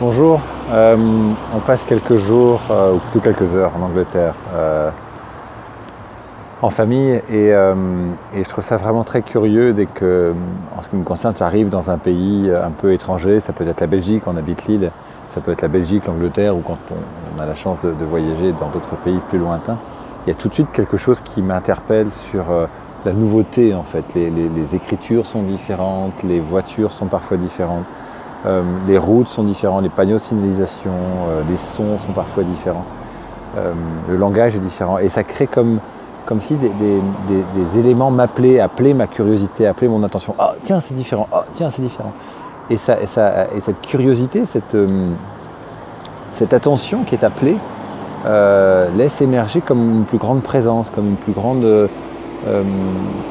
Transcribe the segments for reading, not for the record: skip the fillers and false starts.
Bonjour, on passe quelques jours, ou plutôt quelques heures en Angleterre, en famille et je trouve ça vraiment très curieux dès que, en ce qui me concerne, j'arrive dans un pays un peu étranger, ça peut être la Belgique, on habite Lille, ça peut être la Belgique, l'Angleterre ou quand on a la chance de voyager dans d'autres pays plus lointains. Il y a tout de suite quelque chose qui m'interpelle sur la nouveauté en fait. Les écritures sont différentes, les voitures sont parfois différentes. Les routes sont différentes, les panneaux de signalisation, les sons sont parfois différents, le langage est différent et ça crée comme si des éléments appelaient ma curiosité, appelaient mon attention. Ah tiens c'est différent, ah tiens c'est différent. Et cette curiosité, cette attention qui est appelée laisse émerger comme une plus grande présence, comme une plus grande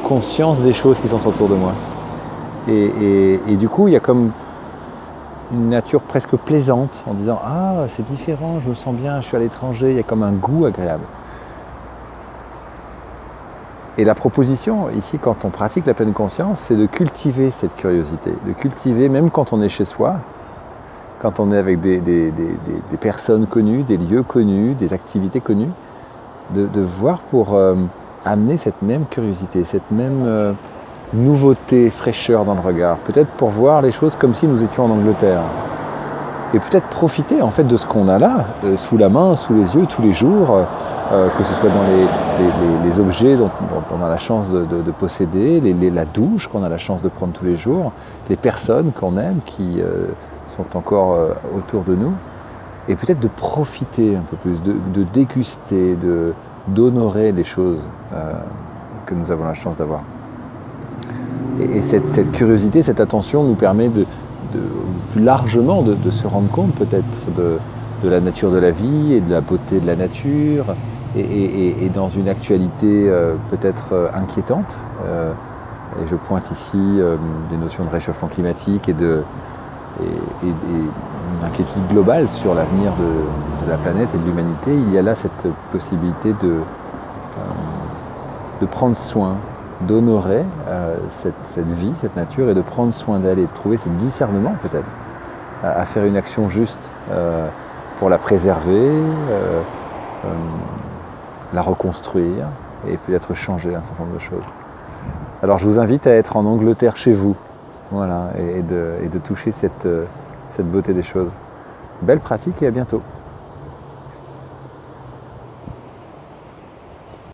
conscience des choses qui sont autour de moi. Et du coup il y a comme une nature presque plaisante en disant « Ah, c'est différent, je me sens bien, je suis à l'étranger », il y a comme un goût agréable. Et la proposition, ici, quand on pratique la pleine conscience, c'est de cultiver cette curiosité, de cultiver, même quand on est chez soi, quand on est avec des personnes connues, des lieux connus, des activités connues, de voir pour amener cette même curiosité, cette même nouveauté, fraîcheur dans le regard, peut-être pour voir les choses comme si nous étions en Angleterre. Et peut-être profiter en fait de ce qu'on a là, sous la main, sous les yeux, tous les jours, que ce soit dans les objets dont on a la chance de posséder, la douche qu'on a la chance de prendre tous les jours, les personnes qu'on aime qui sont encore autour de nous, et peut-être de profiter un peu plus, de déguster, d'honorer les choses que nous avons la chance d'avoir. Et cette curiosité, cette attention nous permet plus largement de se rendre compte peut-être de la nature de la vie et de la beauté de la nature et dans une actualité peut-être inquiétante. Et je pointe ici des notions de réchauffement climatique et une inquiétude globale sur l'avenir de la planète et de l'humanité. Il y a là cette possibilité de prendre soin, d'honorer cette vie, cette nature et de prendre soin d'elle et de trouver ce discernement peut-être à faire une action juste pour la préserver, la reconstruire et peut-être changer un certain nombre de choses. Alors je vous invite à être en Angleterre chez vous, voilà, et de toucher cette beauté des choses. Belle pratique et à bientôt.